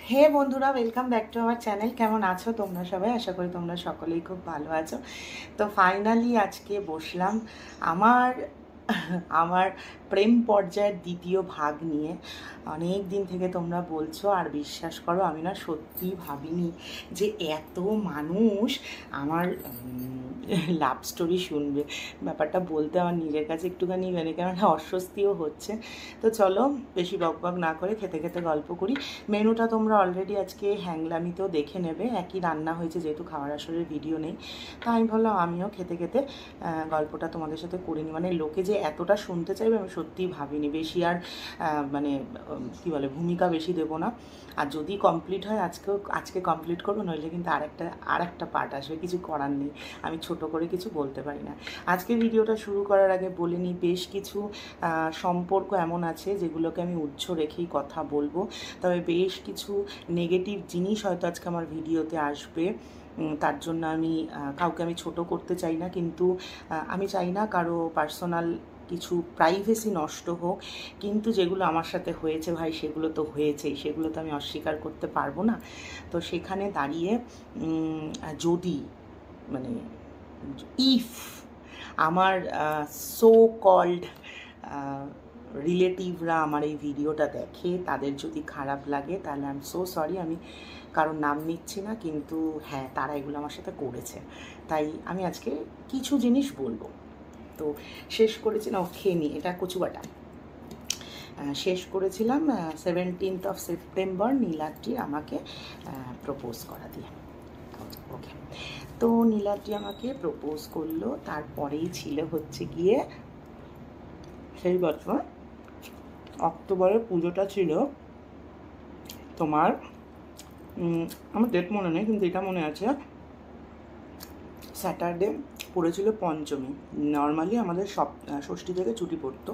হে বন্ধুরা, welcome back to our channel. কেমন আছো তোমরা সবাই? আশা করি তোমরা সকলেই খুব ভালো আছো। তো ফাইনালি আজকে বসলাম আমার আমার প্রেম পর্যায়ের দ্বিতীয় ভাগ নিয়ে। অনেক দিন থেকে তোমরা বলছো, আর বিশ্বাস করো আমি না সত্যিই ভাবিনি যে এত মানুষ আমার লাভ স্টোরি শুনবে। ব্যাপারটা বলতে আমার নিজের কাছে একটুখানি কেমন অস্বস্তিও হচ্ছে। তো চলো বেশি বকবক না করে খেতে খেতে গল্প করি। মেনুটা তোমরা অলরেডি আজকে হ্যাংলামিতেও দেখে নেবে, একই রান্না হয়েছে, যেহেতু খাওয়ার আসরের ভিডিও নেই। তো আমি ভাবলাম আমিও খেতে খেতে গল্পটা তোমাদের সাথে করে নিই। মানে লোকে যে এতটা শুনতে চাইবে আমি সত্যিই ভাবিনি। বেশি আর মানে কী বলে ভূমিকা বেশি দেবো না। আর যদি কমপ্লিট হয় আজকে কমপ্লিট করবো, নইলে কিন্তু আরেকটা পার্ট আসবে, কিছু করার নেই। আমি ছোট করে কিছু বলতে পারি না। আজকে ভিডিওটা শুরু করার আগে বলে নিই, বেশ কিছু সম্পর্ক এমন আছে যেগুলোকে আমি উৎস রেখেই কথা বলবো। তবে বেশ কিছু নেগেটিভ জিনিস হয়তো আজকে আমার ভিডিওতে আসবে। তার জন্য কাউকে আমি ছোট করতে চাই না, কিন্তু আমি চাই না কারো পার্সোনাল কিছু প্রাইভেসি নষ্ট হোক। কিন্তু যেগুলো আমার সাথে হয়েছে ভাই, সেগুলো তো হয়েছেই, সেগুলো তো আমি অস্বীকার করতে পারবো না। তো সেখানে দাঁড়িয়ে যদি মানে ইফ আমার সো কল্ড রিলেটিভরা আমার এই ভিডিওটা দেখে, তাদের যদি খারাপ লাগে তাহলে আই এম সো সরি। আমি কারোর নাম নিচ্ছি না, কিন্তু হ্যাঁ, তারা এগুলো আমার সাথে করেছে। তাই আমি আজকে কিছু জিনিস বলবো। তো শেষ করেছিলাম, খেয়ে নিই, এটা কচুবাটা। শেষ করেছিলাম 17th of September নীলাদ্রি আমাকে প্রপোজ করা দিয়ে। ওকে, তো নীলাদ্রি আমাকে প্রপোজ করলো, তারপরেই ছিল হচ্ছে গিয়ে সেই বছর অক্টোবরে পুজোটা ছিল তোমার, আমার ডেট মনে নেই, কিন্তু এটা মনে আছে স্যাটারডে পড়েছিল পঞ্চমী। নর্মালি আমাদের ষষ্ঠী থেকে ছুটি পড়তো,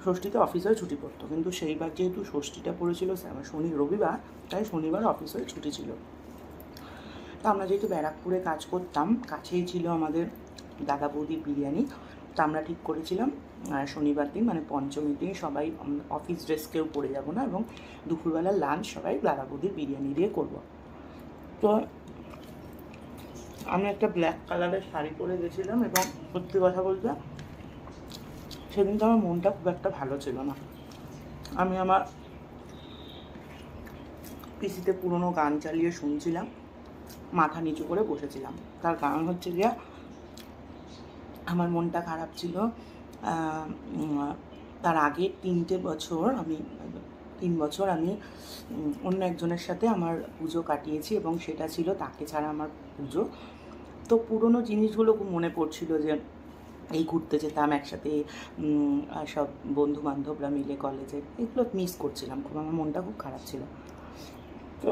ষষ্ঠীতে অফিসেও ছুটি পড়তো, কিন্তু সেইবার যেহেতু ষষ্ঠীটা পড়েছিল রবিবার, তাই শনিবার অফিসেও ছুটি ছিল। তো আমরা যেহেতু ব্যারাকপুরে কাজ করতাম, কাছেই ছিল আমাদের দাদা বৌদির বিরিয়ানি। তো আমরা ঠিক করেছিলাম শনিবার দিন মানে পঞ্চমীর দিন সবাই অফিস ড্রেস কেউ পরে যাবো না, এবং দুপুরবেলা লাঞ্চ সবাই দাদা বৌদির বিরিয়ানি দিয়ে করবো। তো আমি একটা ব্ল্যাক কালারের শাড়ি পরে গেছিলাম, এবং সত্যি কথা বলতে সেদিন তো আমার মনটা খুব একটা ভালো ছিল না। আমি আমার পিসিতে পুরোনো গান চালিয়ে শুনছিলাম, মাথা নিচু করে বসেছিলাম। তার কারণ হচ্ছে যে আমার মনটা খারাপ ছিল। তার আগে 3 বছর আমি অন্য একজনের সাথে আমার পুজো কাটিয়েছি, এবং সেটা ছিল তাকে ছাড়া আমার পুজো। তো পুরনো জিনিসগুলো খুব মনে পড়ছিল, যে এই ঘুরতে যেতাম একসাথে সব বন্ধু বান্ধবরা মিলে কলেজে, এগুলো মিস করছিলাম খুব, আমার মনটা খুব খারাপ ছিল। তো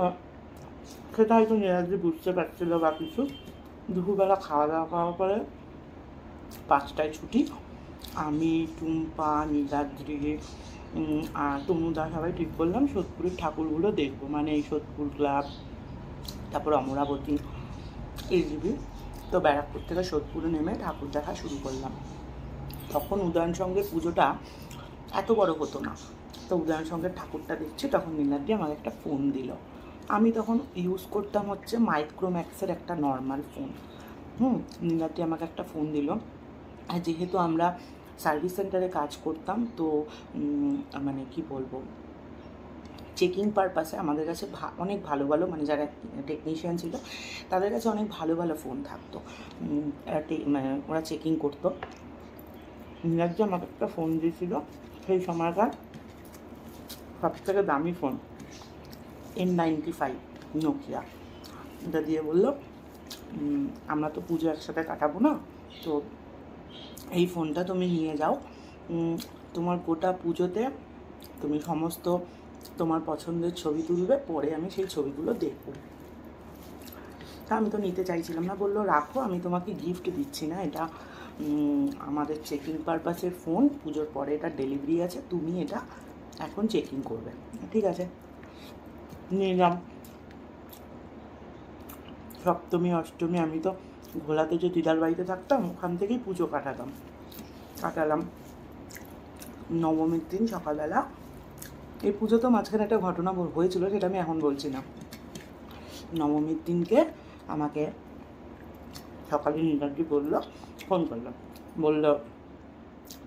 সেটা হয়তো নীলাদ্রি বুঝতে পারছিল বা কিছু। দুপুরবেলা খাওয়া দাওয়া করার পরে 5টায় ছুটি। আমি, টুম্পা, নীলাদ্রি আর তনুদা সবাই ঠিক করলাম সোদপুরের ঠাকুরগুলো দেখবো, মানে এই সোদপুর ক্লাব, তারপর অমরাবতী, এইগুলি। তো ব্যারাকপুর থেকে সোদপুরে নেমে ঠাকুর দেখা শুরু করলাম। তখন উদয়ন সঙ্গের পুজোটা এত বড় হতো না। তো উদয়ন সঙ্গের ঠাকুরটা দেখছি, তখন নীলাদ্রি আমাকে একটা ফোন দিল। আমি তখন ইউজ করতাম হচ্ছে মাইক্রোম্যাক্সের একটা নর্মাল ফোন। নীলাদ্রি আমাকে একটা ফোন দিল। আর যেহেতু আমরা সার্ভিস সেন্টারে কাজ করতাম, তো মানে কি বলবো, চেকিং পারপাসে আমাদের কাছে অনেক ভালো ভালো, মানে যারা টেকনিশিয়ান ছিল তাদের কাছে অনেক ভালো ভালো ফোন থাকতো, মানে ওরা চেকিং করতো। নীলাদ্রি আমাকে একটা ফোন দিয়েছিল, সেই সময়কার সবথেকে দামি ফোন, N95 নোকিয়া। এটা দিয়ে বললো আমরা তো পুজো একসাথে কাটাবো না, তো এই ফোনটা তুমি নিয়ে যাও, তোমার গোটা পুজোতে তুমি সমস্ত তোমার পছন্দের ছবি তুলবে, পরে আমি সেই ছবিগুলো দেখব। তা আমি তো নিতে চাইছিলাম না, বললো রাখো, আমি তোমাকে গিফট দিচ্ছি না, এটা আমাদের চেকিং পারপাসের ফোন, পুজোর পরে এটা ডেলিভারি আছে, তুমি এটা এখন চেকিং করবে। ঠিক আছে, নিলাম। সপ্তমী অষ্টমী আমি তো ঘোলাতে যে দিদার বাড়িতে থাকতাম, ওখান থেকেই পুজো কাটালাম। নবমীর দিন সকালবেলা এই পুজো তো মাঝখানে একটা ঘটনা হয়েছিল, সেটা আমি এখন বলছি না। নবমীর দিনকে আমাকে সকালে নীলাদ্রি ফোন করলো, বললো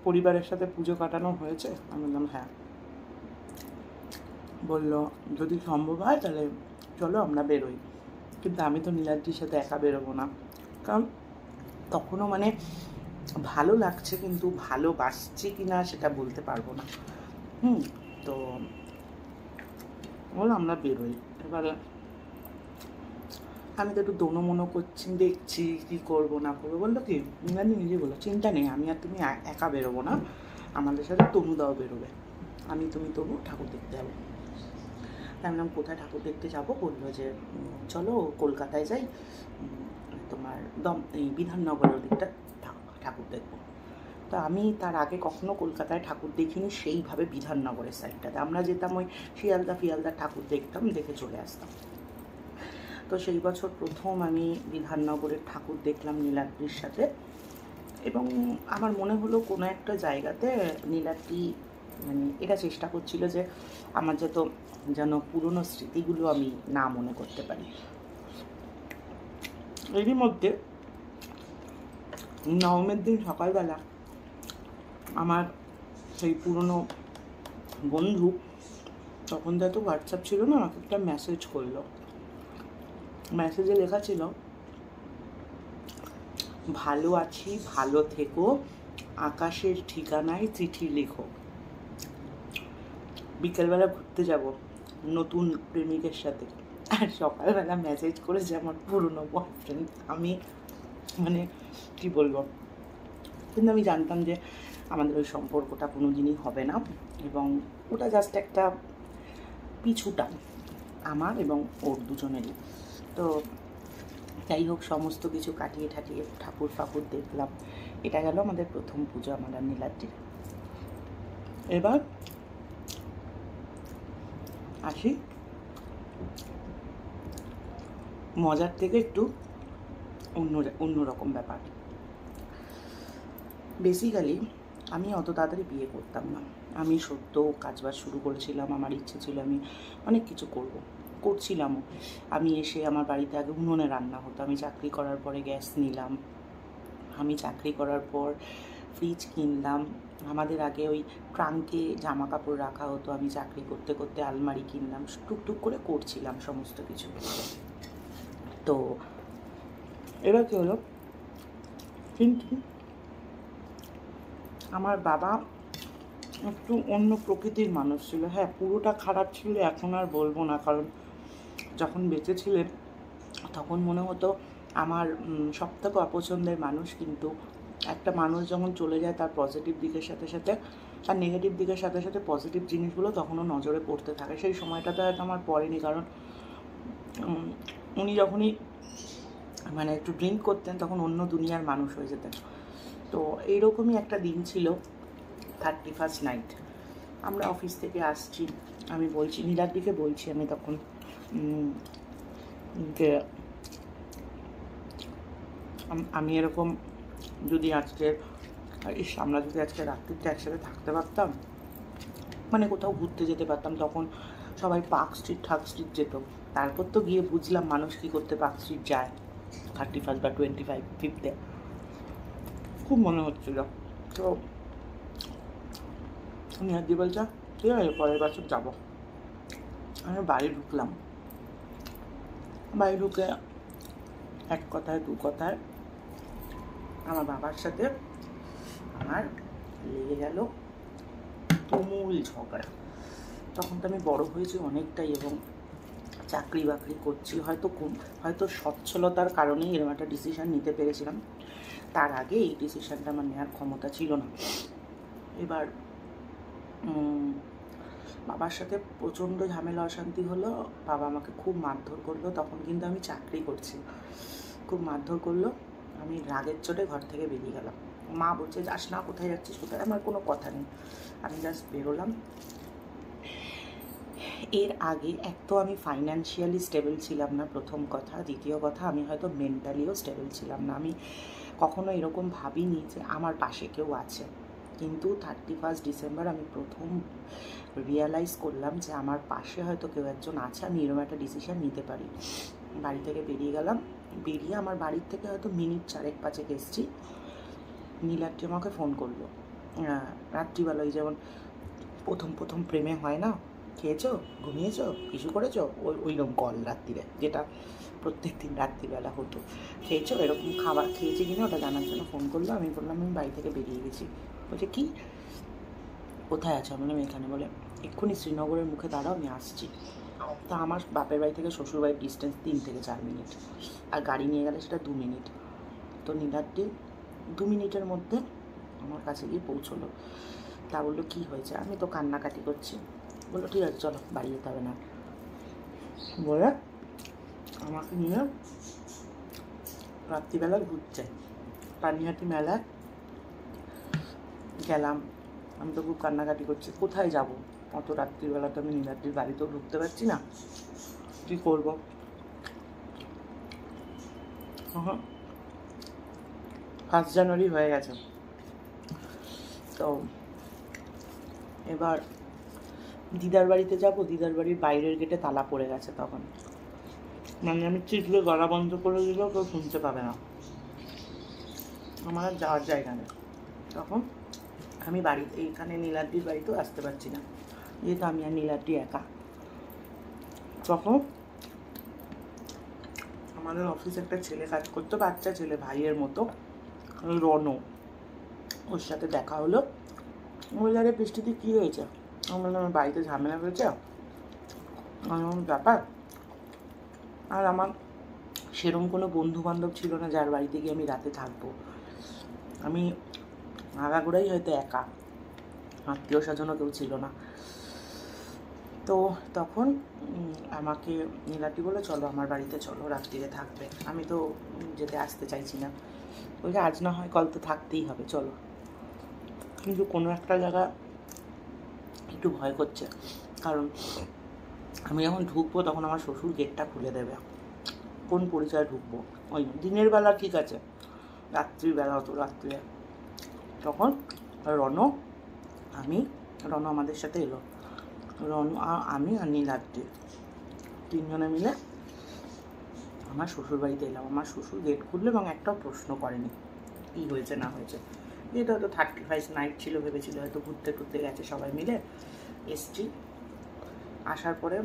পরিবারের সাথে পুজো কাটানো হয়েছে? আমি বললাম হ্যাঁ। বললো যদি সম্ভব হয় তাহলে চলো আমরা বেরোই। কিন্তু আমি তো নীলাদ্রির সাথে একা বেরোবো না, কারণ তখনও মানে ভালো লাগছে, কিন্তু ভালোবাসছি কি না সেটা বলতে পারবো না। তো বলো আমরা বেরোই। এবারে আমি তো একটু দোনো করছি, দেখছি কী করবো না করবো। বললো কি নীলাদ্রি নিজে বললো চিন্তা নেই, আমি আর তুমি একা বেরোবো না, আমাদের সাথে তনুদাও বেরোবে, আমি তুমি তনু ঠাকুর দেখতে যাবো। তাই বললাম কোথায় ঠাকুর দেখতে যাবো? বললো যে চলো কলকাতায় যাই, তোমার এই বিধাননগরের দিকটা ঠাকুর দেখবো। তো আমি তার আগে কখনো কলকাতায় ঠাকুর দেখিনি সেইভাবে, বিধাননগরের সাইডটাতে আমরা যেতাম ওই ফিয়ালদা ঠাকুর দেখতাম, দেখে চলে আসতাম। তো সেই বছর প্রথম আমি বিধাননগরের ঠাকুর দেখলাম নীলাদ্রির সাথে, এবং আমার মনে হলো কোনো একটা জায়গাতে নীলাদ্রি মানে এটা চেষ্টা করছিল যে আমার যেন পুরনো স্মৃতিগুলো আমি না মনে করতে পারি। এরই মধ্যে নবমীর দিন সকালবেলা আমার সেই পুরনো বন্ধু, তখন তো এত হোয়াটসঅ্যাপ ছিল না, আমাকে একটা মেসেজ করলো। মেসেজে লেখা ছিল ভালো আছি, ভালো থেকো, আকাশের ঠিকানায় চিঠি লেখো, বিকেলবেলা ঘুরতে যাব নতুন প্রেমিকের সাথে। আর সকালবেলা মেসেজ করেছে আমার পুরনো বয়ফ্রেন্ড। আমি মানে কী বলবো, কিন্তু আমি জানতাম যে আমাদের ওই সম্পর্কটা কোনো দিনই হবে না, এবং ওটা জাস্ট একটা পিছুটান আমার এবং ওর দুজনেরই। তো যাই হোক, সমস্ত কিছু কাটিয়ে ঠাটিয়ে ঠাকুর ফাকুর দেখলাম। এটা গেল আমাদের প্রথম পুজো আমার আর নীলাদ্রির। এবার আসি মজার থেকে একটু অন্যরকম ব্যাপার। বেসিক্যালি আমি অত তাড়াতাড়ি বিয়ে করতাম না। আমি সদ্য কাজবাজ শুরু করেছিলাম, আমার ইচ্ছে ছিল আমি অনেক কিছু করছিলামও। আমি এসে আমার বাড়িতে আগে উনুনে রান্না হতো, আমি চাকরি করার পরে গ্যাস নিলাম, আমি চাকরি করার পর ফ্রিজ কিনলাম, আমাদের আগে ওই ট্রাঙ্কে জামা কাপড় রাখা হতো, আমি চাকরি করতে করতে আলমারি কিনলাম, টুকটুক করে করছিলাম সমস্ত কিছু। তো এবার কী হলো, কিন্তু আমার বাবা একটু অন্য প্রকৃতির মানুষ ছিল। হ্যাঁ, পুরোটা খারাপ ছিল এখন আর বলবো না, কারণ যখন বেঁচে ছিলেন তখন মনে হতো আমার সবথেকে অপছন্দের মানুষ। কিন্তু একটা মানুষ যখন চলে যায় তার পজিটিভ দিকের সাথে সাথে তার নেগেটিভ দিকের সাথে সাথে পজিটিভ জিনিসগুলো তখনও নজরে পড়তে থাকে। সেই সময়টাতে হয়তো আমার পড়েনি, কারণ উনি যখনই মানে একটু ড্রিঙ্ক করতেন তখন অন্য দুনিয়ার মানুষ হয়ে যেতেন। তো এইরকমই একটা দিন ছিল 31st নাইট। আমরা অফিস থেকে আসছি, আমি বলছি নীলাদ্রিকে বলছি আমি তখন যে আমি এরকম যদি আজকে আমরা যদি আজকে রাত্রিতে একসাথে থাকতে পারতাম, মানে কোথাও ঘুরতে যেতে পারতাম। তখন সবাই পার্ক স্ট্রিট যেত। তারপর তো গিয়ে বুঝলাম মানুষ কী করতে পার্ক স্ট্রিট যায় 31st বা 25th। খুব মনে হচ্ছিল। তো নীলাদ্রি বলছে ঠিক আছে পরের বছর যাবো। আমি বাড়ি ঢুকলাম, বাড়ি ঢুকে এক কথায় দু কথায় আমার বাবার সাথে আমার লেগে গেল তুমুল ঝগড়া। তখন তো আমি বড় হয়েছি অনেকটাই, এবং চাকরি বাকরি করছি, হয়তো সচ্ছলতার কারণেই এরকম একটা ডিসিশান নিতে পেরেছিলাম। তার আগে এই ডিসিশানটা আমার নেওয়ার ক্ষমতা ছিল না। এবার বাবার সাথে প্রচণ্ড ঝামেলা অশান্তি হলো, বাবা আমাকে খুব মারধর করলো। তখন কিন্তু আমি চাকরি করছি, খুব মারধর করলো। আমি রাগের চোটে ঘর থেকে বেরিয়ে গেলাম। মা বলছে যাস না, কোথায় যাচ্ছিস কোথায়, আমার কোনো কথা নেই, আমি জাস্ট বেরোলাম। এর আগে এক তো আমি ফাইন্যান্সিয়ালি স্টেবল ছিলাম না, প্রথম কথা। দ্বিতীয় কথা, আমি হয়তো মেন্টালিও স্টেবল ছিলাম না। আমি কখনো এরকম ভাবিনি যে আমার পাশে কেউ আছে। কিন্তু 31st ডিসেম্বর আমি প্রথম রিয়ালাইজ করলাম যে আমার পাশে হয়তো কেউ একজন আছে, আমি এরকম একটা ডিসিশান নিতে পারি। বাড়ি থেকে বেরিয়ে গেলাম, বেরিয়ে আমার বাড়ির থেকে হয়তো মিনিট 4-5 এসেছি, নীলাদ্রি আমাকে ফোন করলো রাত্রিবেলা। ওই যেমন প্রথম প্রথম প্রেমে হয় না, খেয়েছো, ঘুমিয়েছো, কিছু করেছো, ওইরকম কল রাত্রিরে, যেটা প্রত্যেক দিন রাত্রিবেলা হতো। খেয়েছো, এরকম খাবার খেয়েছি কিনা ওটা জানার জন্য ফোন করলো। আমি বললাম আমি বাড়ি থেকে বেরিয়ে গেছি। বলছে কি, কোথায় আছো? আমি বললাম এখানে। বলে এক্ষুনি শ্রীনগরের মুখে দাঁড়াও, আমি আসছি। তা আমার বাপের বাড়ি থেকে শ্বশুরবাড়ির ডিস্টেন্স 3 থেকে 4 মিনিট, আর গাড়ি নিয়ে গেলে সেটা 2 মিনিট। তো নীলাদ্রি 2 মিনিটের মধ্যে আমার কাছে গিয়ে পৌঁছলো। তা বললো কী হয়েছে? আমি তো কান্নাকাটি করছি। বললো ঠিক আছে চলো, বাড়ি যেতে হবে না। বলে আমাকে নিয়ে রাত্রিবেলা ঘুরছে, পানিহাটি মেলায় গেলাম। আমি তো খুব কান্নাকাটি করছি, কোথায় যাব অত রাত্রিবেলা? তো আমি নীলাদ্রির বাড়িতেও ঢুকতে পারছি না, কী করবো? 1 জানুয়ারি হয়ে গেছে। তো এবার দিদার বাড়িতে যাব, দিদার বাড়ির বাইরের গেটে তালা পড়ে গেছে তখন, মানে আমি চিৎলে গলা বন্ধ করে দিলেও কেউ শুনতে পাবে না, আমার আর যাওয়ার জায়গা নেই। তখন আমি বাড়িতে, এইখানে নীলাদ্রির বাড়িতেও আসতে পারছি না, যেহেতু আমি আর নীলাদ্রি একা। তখন আমাদের অফিসে একটা ছেলে কাজ করতো, বাচ্চা ছেলে, ভাইয়ের মতো, রনো, ওর সাথে দেখা হলো। বললো আরে বৃষ্টিতে কী হয়েছে? আমি বললাম আমার বাড়িতে ঝামেলা হয়েছে, এমন ব্যাপার। আর আমার সেরকম কোনো বন্ধু বান্ধব ছিল না যার বাড়িতে গিয়ে আমি রাতে থাকবো। আমি আগাগোড়াই হয়তো একা, আত্মীয় স্বজনও কেউ ছিল না। তো তখন আমাকে নীলাদ্রি বলে চলো আমার বাড়িতে চলো, রাত্রিরে থাকবে। আমি তো যেতে আসতে চাইছি না, বলছে আজ না হয় কাল তো থাকতেই হবে, চলো। কিন্তু কোনো একটা জায়গা একটু ভয় করছে, কারণ আমি যখন ঢুকবো তখন আমার শ্বশুর গেটটা খুলে দেবে, কোন পরিচয়ে ঢুকবো? ওই দিনের বেলা ঠিক আছে, রাত্রিবেলা হতো, রাত্রিরে। তখন রনো আমাদের সাথে এলো, রনো আমি আর নীলাদ্রি 3 জনে মিলে আমার শ্বশুর বাড়িতে এলাম। আমার শ্বশুর গেট খুললো এবং একটাও প্রশ্ন করেনি কী হয়েছে না হয়েছে, যেহেতু হয়তো 31 নাইট ছিল, ভেবেছিল হয়তো ঘুরতে ঘুরতে গেছে সবাই মিলে। এসছি, আসার পরে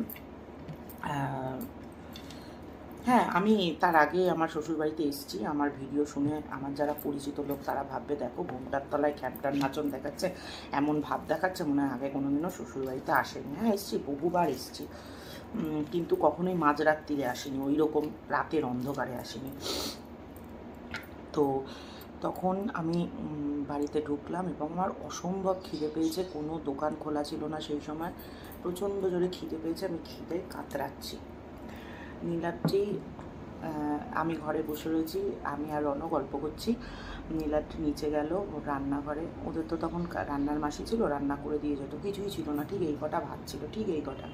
হ্যাঁ, আমি তার আগে আমার শ্বশুরবাড়িতে এসেছি। আমার ভিডিও শুনে আমার যারা পরিচিত লোক তারা ভাববে দেখো ঘোমটার তলায় ক্যাপ্টার নাচন দেখাচ্ছে, এমন ভাব দেখাচ্ছে মনে হয় আগে কোনোদিনও শ্বশুরবাড়িতে আসেনি। হ্যাঁ এসেছি, বহুবার এসেছি, কিন্তু কখনোই মাঝরাত্রিরে আসিনি, ওই রকম রাতের অন্ধকারে আসিনি। তো তখন আমি বাড়িতে ঢুকলাম এবং আমার অসম্ভব খিদে পেয়েছে, কোনো দোকান খোলা ছিল না সেই সময়, প্রচণ্ড জোরে খিদে পেয়েছে, আমি খিদে কাতরাচ্ছি। নীলাদ্রি, আমি ঘরে বসে রয়েছি, আমি আর রনো গল্প করছি। নীলাদ্রি নিচে গেল রান্নাঘরে, ওদের তো তখন রান্নার মাসি ছিল, রান্না করে দিয়ে যেত, কিছুই ছিল না, ঠিক এই কটা ভাত ছিল, ঠিক এই কটা।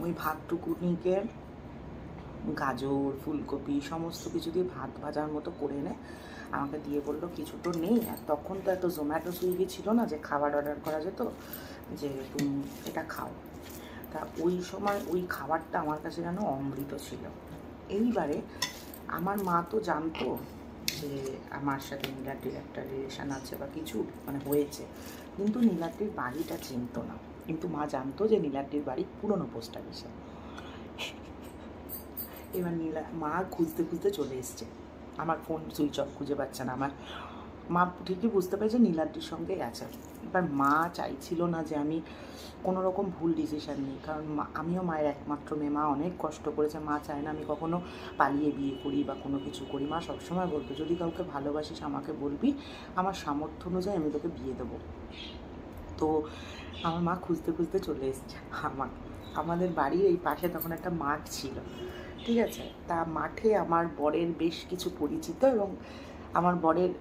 ওই ভাতটুকুনিকে গাজর, ফুলকপি সমস্ত কিছু দিয়ে ভাত ভাজার মতো করে এনে আমাকে দিয়ে বললো কিছু তো নেই। আর তখন তো এত জোম্যাটো সুইগি ছিল না যে খাবার অর্ডার করা যেত, যে তুমি এটা খাও। তা ওই সময় ওই খাবারটা আমার কাছে যেন অমৃত ছিল। এইবারে আমার মা তো জানতো যে আমার সাথে নীলাদ্রির একটা রিলেশান আছে বা কিছু মানে হয়েছে, কিন্তু নীলাদ্রির বাড়িটা চিনতো না। কিন্তু মা জানতো যে নীলাদ্রির বাড়ি পুরনো পোস্ট অফিসে। এবার মা খুঁজতে খুঁজতে চলে এসছে, আমার ফোন সুইচ অফ, খুঁজে পাচ্ছে না। আমার মা ঠিকই বুঝতে পেরেছে নীলাদ্রির সঙ্গেই আছে। এবার মা চাইছিল না যে আমি কোনো রকম ভুল ডিসিশান নিই, কারণ আমিও মায়ের একমাত্র মেয়ে, মা অনেক কষ্ট করেছে, মা চায় না আমি কখনো পালিয়ে বিয়ে করি বা কোনো কিছু করি। মা সবসময় বলতো যদি কাউকে ভালোবাসিস আমাকে বলবি, আমার সামর্থ্য অনুযায়ী আমি তোকে বিয়ে দেবো। তো আমার মা খুঁজতে খুঁজতে চলে এসছে। আমাদের বাড়ির এই পাশে তখন একটা মাঠ ছিল, ঠিক আছে, তা মাঠে আমার বরের বেশ কিছু পরিচিত এবং আমার বরের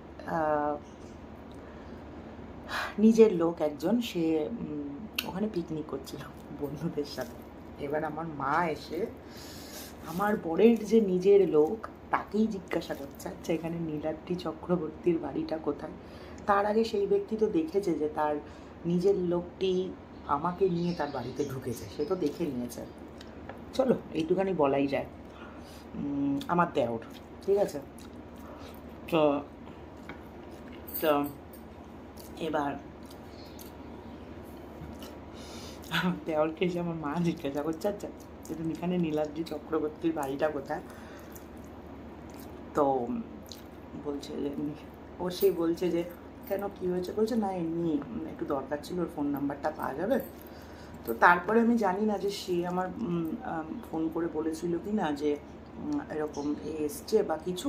নিজের লোক একজন, সে ওখানে পিকনিক করছিল বন্ধুদের সাথে। এবার আমার মা এসে আমার বরের যে নিজের লোক তাকেই জিজ্ঞাসা করছে আচ্ছা এখানে নীলাদ্রি চক্রবর্তীর বাড়িটা কোথায়। তার আগে সেই ব্যক্তি তো দেখেছে যে তার নিজের লোকটি আমাকে নিয়ে তার বাড়িতে ঢুকেছে, সে তো দেখে নিয়েছে। চলো এইটুখানি বলাই যায়। আমার দেওর, ঠিক আছে। তো তো এবার দেওরকে এসে আমার মা জিজ্ঞাসা করছে, আচ্ছা তুমি এখানে নীলাদ্রি চক্রবর্তীর বাড়িটা কোথায়? তো বলছে যে সে বলছে যে কেন কী হয়েছে? বলছে না এমনি একটু দরকার ছিল, ওর ফোন নাম্বারটা পাওয়া যাবে। তো তারপরে আমি জানি না যে সে আমার ফোন করে বলেছিল কি না যে এরকম এসছে বা কিছু,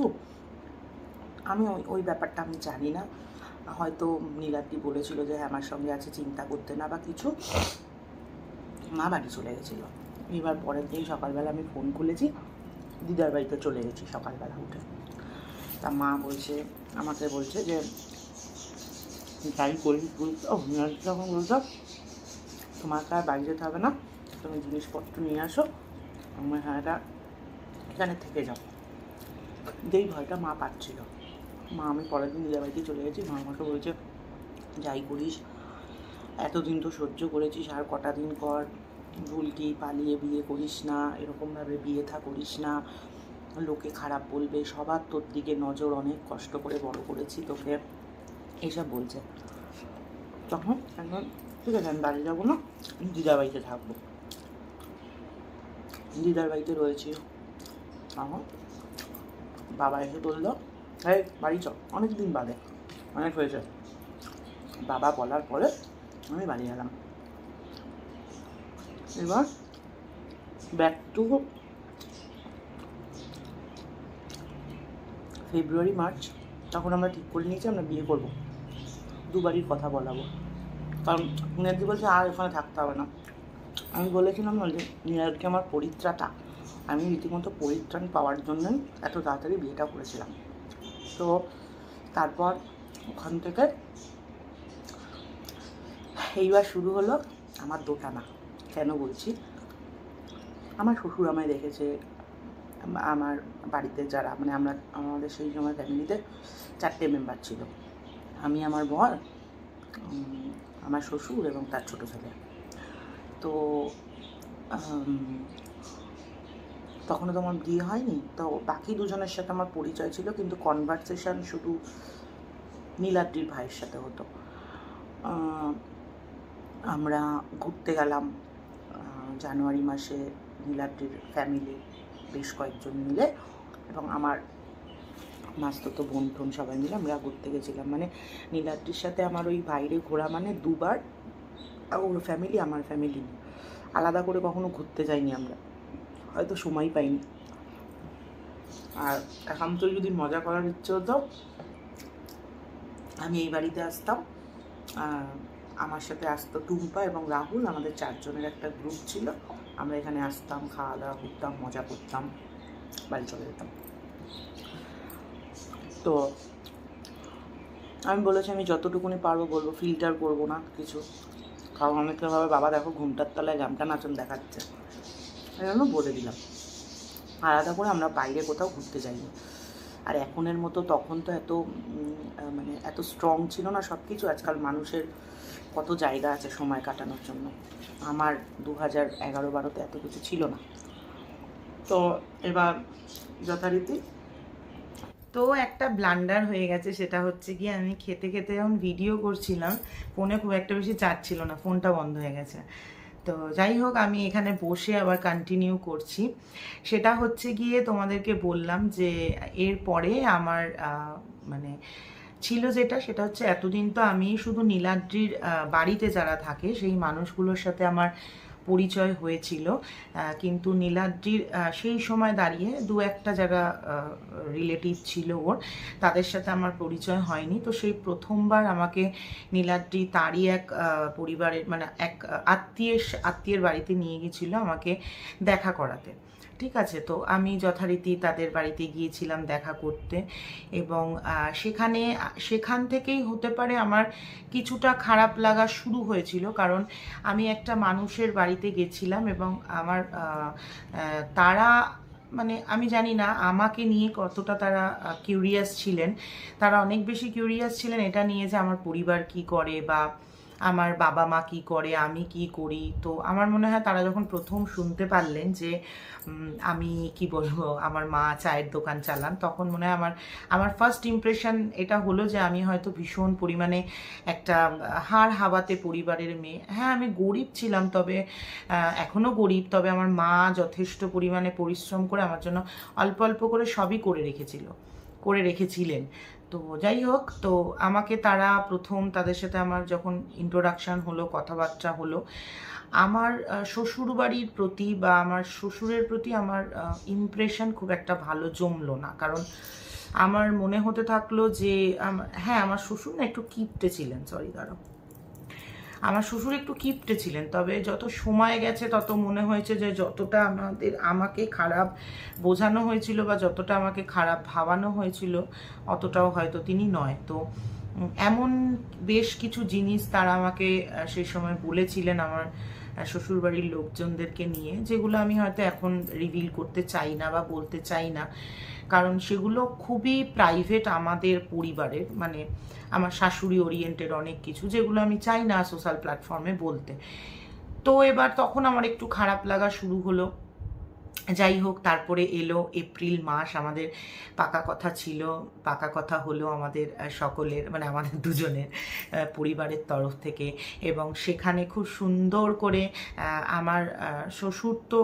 আমি ওই ব্যাপারটা আমি জানি না। হয়তো নীলাদ্রি বলেছিল যে হ্যাঁ আমার সঙ্গে আছে, চিন্তা করতে না বা কিছু। মা বাড়ি চলে গেছিলো। এবার পরের দিন সকালবেলা আমি ফোন খুলেছি, দিদার বাড়িতে চলে গেছি সকালবেলা উঠে। তা মা বলছে, আমাকে বলছে যে তাই করিস বলতো, যখন বলতো তোমাকে আর বাড়ি যেতে হবে না, তুমি জিনিসপত্র নিয়ে আসো, আমার হ্যাঁ এখানে থেকে যাও। যেই ভয়টা মা পাচ্ছিল, মা আমি পরের দিন দিদার বাড়িতে চলে গেছি। মা আমাকে বলছে যাই করিস, এতদিন তো সহ্য করেছিস, আর কটা দিন কর, ভুলকি পালিয়ে বিয়ে করিস না, এরকমভাবে বিয়ে থা করিস না, লোকে খারাপ বলবে, সবার তোর দিকে নজর, অনেক কষ্ট করে বড় করেছি তোকে, এইসব বলছে। তখন এখন ঠিক আছে আমি বাড়ি যাবো না, আমি দিদার বাড়িতে থাকবো। দিদার বাড়িতে রয়েছি। তখন বাবা এসে বললো হ্যাঁ বাড়ি চ, অনেক দিন বাদে, অনেক হয়েছে। বাবা বলার পরে আমি বাড়ি গেলাম। এবার ব্যাক টু ফেব্রুয়ারি মার্চ, তখন আমরা ঠিক করে নিয়েছি আমরা বিয়ে করবো, দুবারই কথা বলাবো। কারণ নীলাদ্রি বলছে আর এখানে থাকতে হবে না। আমি বলেছিলাম না যে নীলাদ্রিকে আমার পরিত্রাতা, আমি রীতিমতো পরিত্রাণ পাওয়ার জন্য এত তাড়াতাড়ি বিয়েটা করেছিলাম। তো তারপর ওখান থেকে এইবার শুরু হলো আমার দোটানা। কেন বলছি, আমার শ্বশুর আমায় দেখেছে, আমার বাড়িতে যারা মানে আমাদের সেই সময় ফ্যামিলিতে 4টে মেম্বার ছিল, আমি, আমার বর, আমার শ্বশুর এবং তার ছোটো ছেলে। তো তখনও তো আমার বিয়ে হয়নি, তো বাকি দুজনের সাথে আমার পরিচয় ছিল, কিন্তু কনভারসেশন শুধু নীলাদ্রির ভাইয়ের সাথে হতো। আমরা ঘুরতে গেলাম জানুয়ারি মাসে, নীলাদ্রির ফ্যামিলি বেশ কয়েকজন মিলে এবং আমার মাস্তুতো বোন টোন সবাই মিলে আমরা ঘুরতে গেছিলাম। মানে নীলাদ্রির সাথে আমার ওই বাইরে ঘোরা মানে দুবার, ওর ফ্যামিলি আমার ফ্যামিলি, আলাদা করে কখনো ঘুরতে যাইনি আমরা, হয়তো সময় পাইনি। আর এখন তো যদি মজা করার ইচ্ছে হতো আমি এই বাড়িতে আসতাম, আমার সাথে আসতো টুম্পা এবং রাহুল, আমাদের 4 জনের একটা গ্রুপ ছিল, আমরা এখানে আসতাম, খাওয়া দাওয়া করতাম, মজা করতাম, বাড়ি চলে যেতাম। তো আমি বলেছি আমি যতটুকুনি পারবো বলবো, ফিল্টার করবো না কিছু। কারণ অনেকে ভাবে বাবা দেখো ঘুমটার তলায় গামটা নাচন দেখাচ্ছে, এই জন্য বলে দিলাম। আলাদা করে আমরা বাইরে কোথাও ঘুরতে যাইনি। আর এখনের মতো তখন তো এত মানে এত স্ট্রং ছিল না সব কিছু। আজকাল মানুষের কত জায়গা আছে সময় কাটানোর জন্য, আমার 2011-12 এত কিছু ছিল না। তো এবার যথারীতি তো একটা ব্লান্ডার হয়ে গেছে, সেটা হচ্ছে কি আমি খেতে খেতে যখন ভিডিও করছিলাম ফোনে খুব একটা বেশি চার্জ ছিল না, ফোনটা বন্ধ হয়ে গেছে। তো যাই হোক আমি এখানে বসে আবার কন্টিনিউ করছি। সেটা হচ্ছে গিয়ে তোমাদেরকে বললাম যে এরপরে আমার মানে ছিল যেটা, সেটা হচ্ছে এতদিন তো আমি শুধু নীলাদ্রির বাড়িতে যারা থাকে সেই মানুষগুলোর সাথে আমার পরিচয় হয়েছিল, কিন্তু নীলাদ্রির সেই সময় দাঁড়িয়ে 2-1টা যারা রিলেটিভ ছিল ওর, তাদের সাথে আমার পরিচয় হয়নি। তো সেই প্রথমবার আমাকে নীলাদ্রি তারই এক পরিবারের মানে এক আত্মীয়ের বাড়িতে নিয়ে গেছিলো আমাকে দেখা করাতে। ঠিক আছে, তো আমি যথারীতি তাদের বাড়িতে গিয়েছিলাম দেখা করতে, এবং সেখান থেকেই হতে পারে আমার কিছুটা খারাপ লাগা শুরু হয়েছিল। কারণ আমি একটা মানুষের বাড়িতে গেছিলাম এবং আমার তারা মানে আমি জানি না আমাকে নিয়ে কতটা তারা কিউরিয়াস ছিলেন। তারা অনেক বেশি কিউরিয়াস ছিলেন এটা নিয়ে যে আমার পরিবার কি করে বা আমার বাবা মা কী করে, আমি কি করি। তো আমার মনে হয় তারা যখন প্রথম শুনতে পারলেন যে আমি কি বলবো আমার মা চায়ের দোকান চালান, তখন মনে হয় আমার আমার ফার্স্ট ইমপ্রেশন এটা হলো যে আমি হয়তো ভীষণ পরিমাণে একটা হাড় হাওয়াতে পরিবারের মেয়ে। হ্যাঁ, আমি গরিব ছিলাম, তবে এখনও গরিব, তবে আমার মা যথেষ্ট পরিমাণে পরিশ্রম করে আমার জন্য অল্প অল্প করে সবই করে রেখেছিলেন। তো যাই হোক, তো আমাকে তারা প্রথম তাদের সাথে আমার যখন ইন্ট্রোডাকশান হলো, কথাবার্তা হলো, আমার শ্বশুরবাড়ির প্রতি বা আমার শ্বশুরের প্রতি আমার ইমপ্রেশন খুব একটা ভালো জমলো না। কারণ আমার মনে হতে থাকলো যে হ্যাঁ, আমার শ্বশুর না একটু কিপ্টে ছিলেন, আমার শ্বশুর একটু কিপ্টে ছিলেন, তবে যত সময় গেছে তত মনে হয়েছে যে যতটা আমাকে খারাপ বোঝানো হয়েছিল বা যতটা আমাকে খারাপ ভাবানো হয়েছিল অতটাও হয়তো তিনি নয়। তো এমন বেশ কিছু জিনিস তারা আমাকে সেই সময় বলেছিলেন আমার শ্বশুরবাড়ির লোকজনদেরকে নিয়ে, যেগুলো আমি হয়তো এখন রিভিল করতে চাই না বা বলতে চাই না, কারণ সেগুলো খুবই প্রাইভেট আমাদের পরিবারের, মানে আমার শাশুড়ি ওরিয়েন্টেড অনেক কিছু, যেগুলো আমি চাই না সোশ্যাল প্ল্যাটফর্মে বলতে। তো এবার তখন আমার একটু খারাপ লাগা শুরু হলো। যাই হোক, তারপরে এলো এপ্রিল মাস, আমাদের পাকা কথা হলো আমাদের সকলের, মানে আমাদের দুজনের পরিবারের তরফ থেকে, এবং সেখানে খুব সুন্দর করে আমার শ্বশুর তো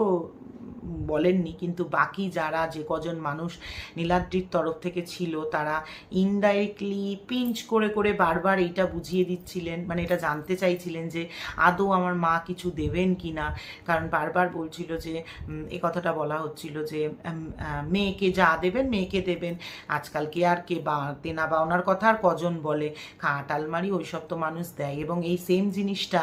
বলেননি, কিন্তু বাকি যারা যে কজন মানুষ নীলাদ্রির তরফ থেকে ছিল তারা ইনডাইরেক্টলি পিঞ্চ করে করে বারবার এইটা বুঝিয়ে দিচ্ছিলেন, মানে এটা জানতে চাইছিলেন যে আদৌ আমার মা কিছু দেবেন কি না। কারণ বারবার বলছিল যে এ কথাটা বলা হচ্ছিল যে মেয়েকে যা দেবেন মেয়েকে দেবেন, আজকাল কে আর কে বা দেনা বাওনার কথা আর কজন বলে, খাট আলমারি ওইসব তো মানুষ দেয়। এবং এই সেম জিনিসটা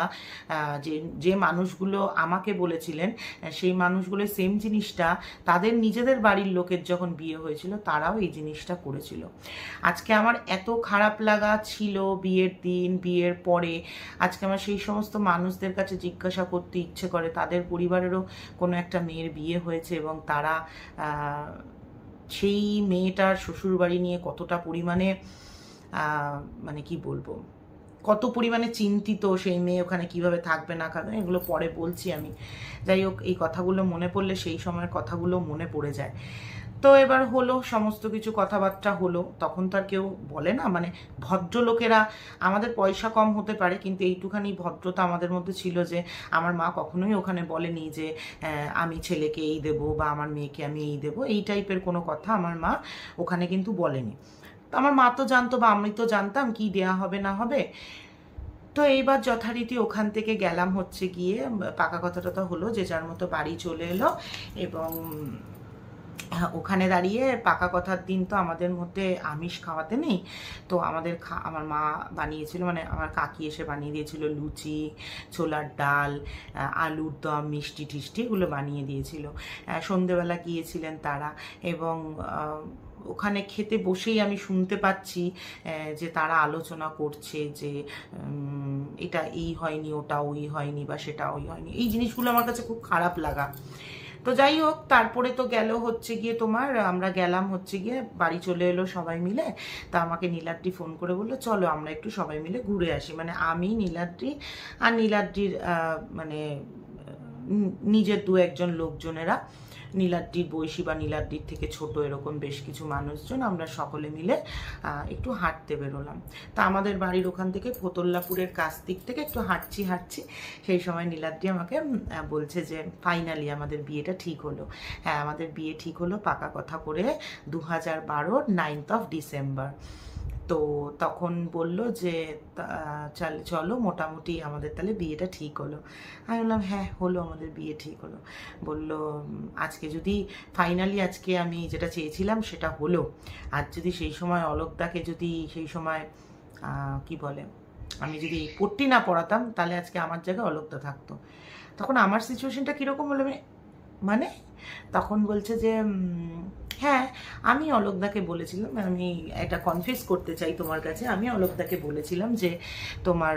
যে মানুষগুলো আমাকে বলেছিলেন, সেই মানুষগুলো সেম জিনিসটা তাদের নিজেদের বাড়ির লোকের যখন বিয়ে হয়েছিল তারাও এই জিনিসটা করেছিল। আজকে আমার এত খারাপ লাগা ছিল বিয়ের দিন, বিয়ের পরে, আজকে আমার সেই সমস্ত মানুষদের কাছে জিজ্ঞাসা করতে ইচ্ছে করে তাদের পরিবারেরও কোনো একটা মেয়ের বিয়ে হয়েছে এবং তারা সেই মেয়েটার শ্বশুরবাড়ি নিয়ে কতটা পরিমাণে মানে কি বলবো, কত পরিমাণে চিন্তিত, সেই মেয়ে ওখানে কিভাবে থাকবে না থাকবে, এগুলো পরে বলছি আমি। যাই হোক, এই কথাগুলো মনে পড়লে সেই সময়ের কথাগুলো মনে পড়ে যায়। তো এবার হলো সমস্ত কিছু কথাবার্তা হলো, তখন তো আর কেউ বলে না, মানে ভদ্রলোকেরা, আমাদের পয়সা কম হতে পারে কিন্তু এইটুখানি ভদ্রতা আমাদের মধ্যে ছিল যে আমার মা কখনোই ওখানে বলেনি যে আমি ছেলেকে এই দেবো বা আমার মেয়েকে আমি এই দেবো, এই টাইপের কোনো কথা আমার মা ওখানে কিন্তু বলেনি। তো আমার মা তো জানতো বা আমি তো জানতাম কি দেয়া হবে না হবে। তো এইবার যথারীতি ওখান থেকে গেলাম হচ্ছে গিয়ে, পাকা কথাটা তো হলো, যে যার মতো বাড়ি চলে এলো। এবং ওখানে দাঁড়িয়ে পাকা কথার দিন তো আমাদের মধ্যে আমিষ খাওয়াতে নেই, তো আমার মা বানিয়েছিল, মানে আমার কাকি এসে বানিয়ে দিয়েছিল লুচি, ছোলার ডাল, আলুর দম, মিষ্টি টিষ্টি এগুলো বানিয়ে দিয়েছিল। সন্ধেবেলা গিয়েছিলেন তারা, এবং ওখানে খেতে বসেই আমি শুনতে পাচ্ছি যে তারা আলোচনা করছে যে এটা এই হয়নি, ওটা ওই হয়নি, বা সেটা ওই হয়নি। এই জিনিসগুলো আমার কাছে খুব খারাপ লাগা। তো যাই হোক, তারপরে তো গেল হচ্ছে গিয়ে তোমার, আমরা গেলাম হচ্ছে গিয়ে, বাড়ি চলে এলো সবাই মিলে। তা আমাকে নীলাদ্রি ফোন করে বললো চলো আমরা একটু সবাই মিলে ঘুরে আসি, মানে আমি, নীলাদ্রি আর নীলাদ্রির মানে নিজের দু একজন লোকজনেরা, নীলাদ্রির বয়সী বা নীলাদ্রির থেকে ছোট এরকম বেশ কিছু মানুষজন, আমরা সকলে মিলে একটু হাঁটতে বেরোলাম। তা আমাদের বাড়ির ওখান থেকে ফতুল্লাপুরের কাছ দিক থেকে একটু হাঁটছি, সেই সময় নীলাদ্রি আমাকে বলছে যে ফাইনালি আমাদের বিয়েটা ঠিক হলো। হ্যাঁ, আমাদের বিয়ে ঠিক হলো পাকা কথা করে 2012 9th of December। তো তখন বলল যে চলো মোটামুটি আমাদের তাহলে বিয়েটা ঠিক হলো। আমি বললাম হ্যাঁ হলো, আমাদের বিয়ে ঠিক হলো। বলল আজকে যদি ফাইনালি আজকে আমি যেটা চেয়েছিলাম সেটা হলো, আর যদি সেই সময় অলোকদাকে যদি সেই সময় কি বলে আমি যদি পট্টি না পড়াতাম তাহলে আজকে আমার জায়গায় অলোকদা থাকতো। তখন আমার সিচুয়েশনটা কীরকম হলো, মানে তখন বলছে যে হ্যাঁ, আমি অলোকদাকে বলেছিলাম, আমি এটা কনফেস করতে চাই তোমার কাছে, আমি অলোকদাকে বলেছিলাম যে তোমার